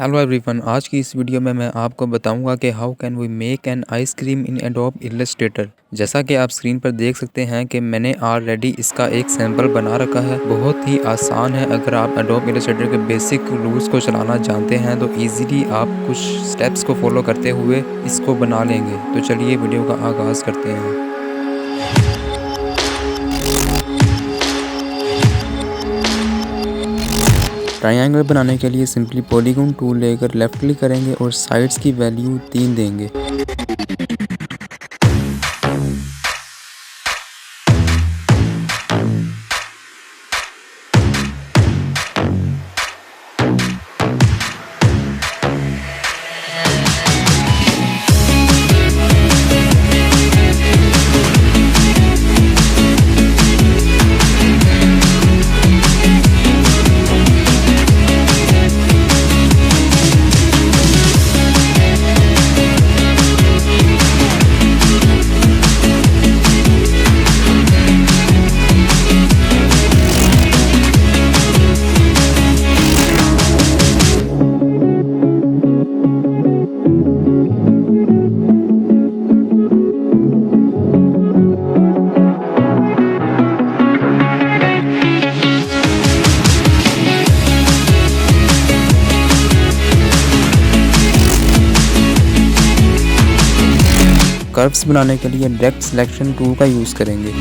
Hello everyone, आज की इस वीडियो में मैं आपको बताऊंगा कि how can we make an ice cream in Adobe Illustrator. जैसा कि आप स्क्रीन पर देख सकते हैं कि मैंने ऑलरेडी इसका एक सैंपल बना रखा है। बहुत ही आसान है। अगर आप एडोब इलस्ट्रेटर के बेसिक रूल्स को चलाना जानते हैं तो इजीली आप कुछ स्टेप्स को फॉलो करते हुए इसको बना लेंगे। तो चलिए वीडियो का आगाज़ करते हैं। ट्रायंगल बनाने के लिए सिंपली पॉलीगॉन टूल लेकर लेफ्ट क्लिक करेंगे और साइड्स की वैल्यू 3 देंगे। कर्व्स बनाने के लिए डायरेक्ट सिलेक्शन टूल का यूज़ करेंगे।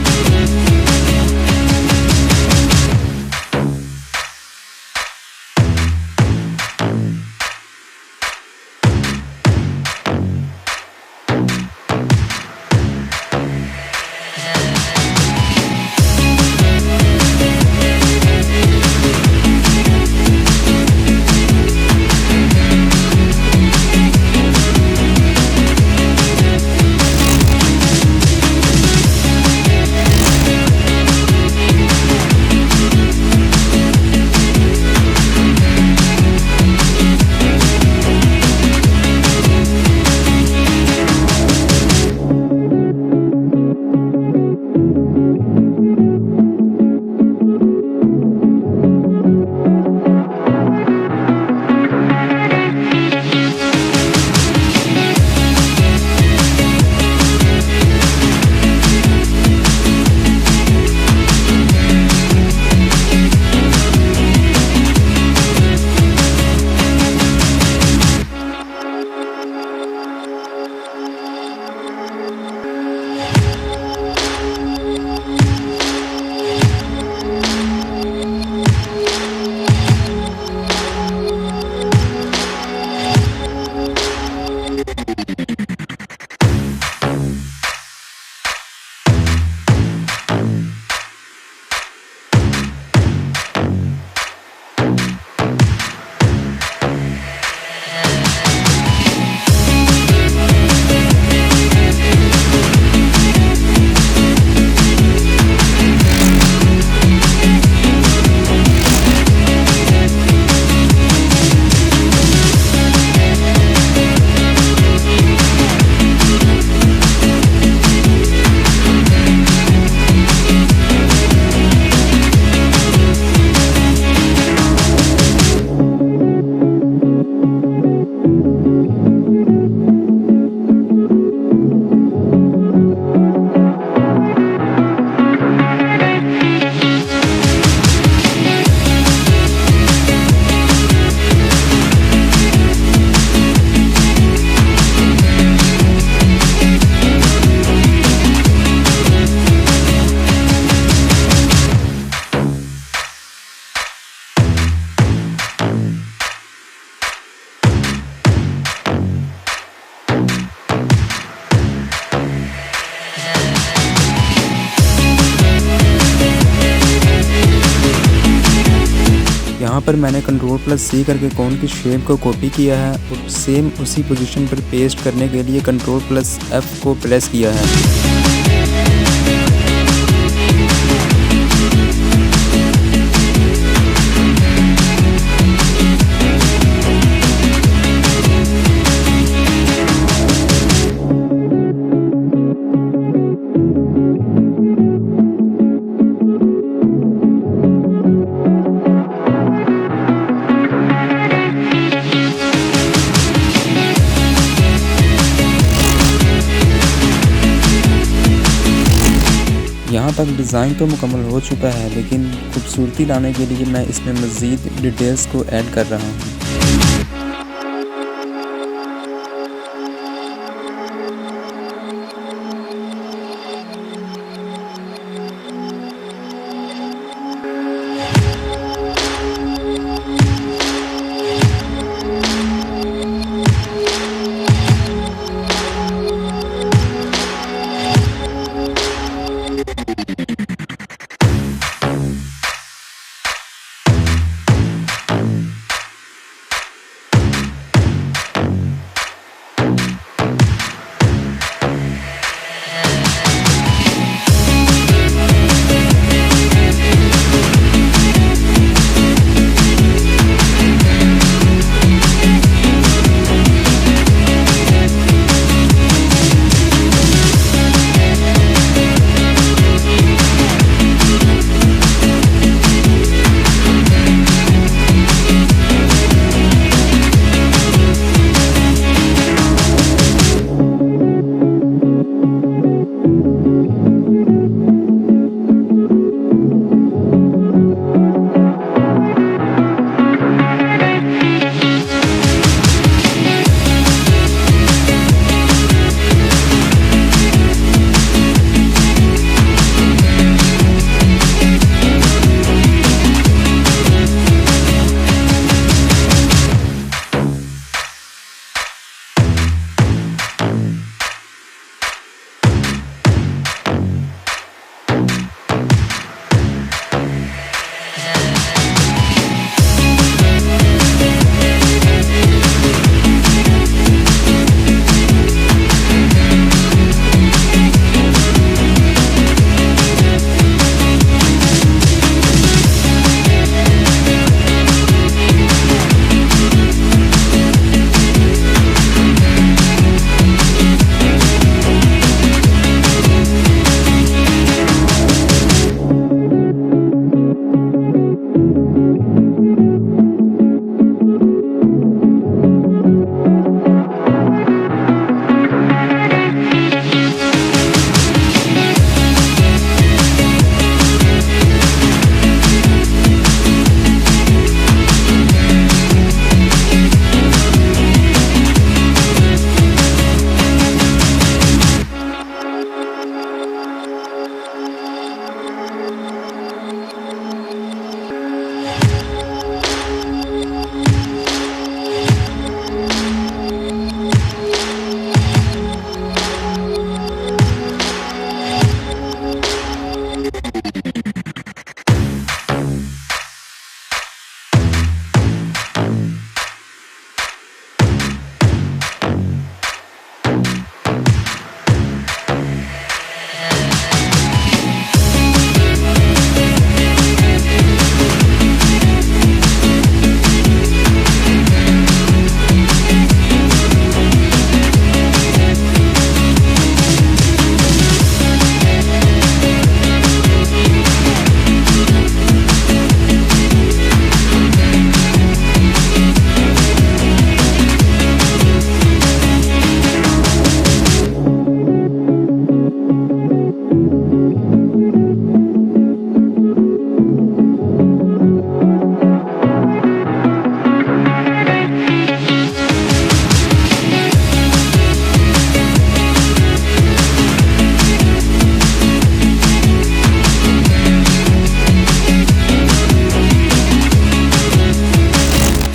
यहाँ पर मैंने Ctrl+C करके कोन की शेप को कॉपी किया है और सेम उसी पोजीशन पर पेस्ट करने के लिए Ctrl+F को प्रेस किया है। तक डिज़ाइन तो मुकम्मल हो चुका है, लेकिन खूबसूरती लाने के लिए मैं इसमें मज़ीद डिटेल्स को ऐड कर रहा हूँ।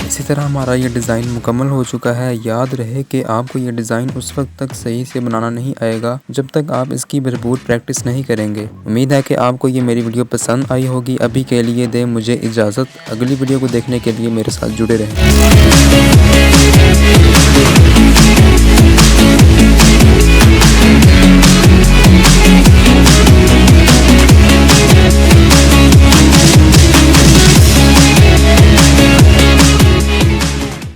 इसी तरह हमारा ये डिज़ाइन मुकम्मल हो चुका है। याद रहे कि आपको ये डिज़ाइन उस वक्त तक सही से बनाना नहीं आएगा जब तक आप इसकी भरपूर प्रैक्टिस नहीं करेंगे। उम्मीद है कि आपको ये मेरी वीडियो पसंद आई होगी। अभी के लिए दें मुझे इजाज़त। अगली वीडियो को देखने के लिए मेरे साथ जुड़े रहें।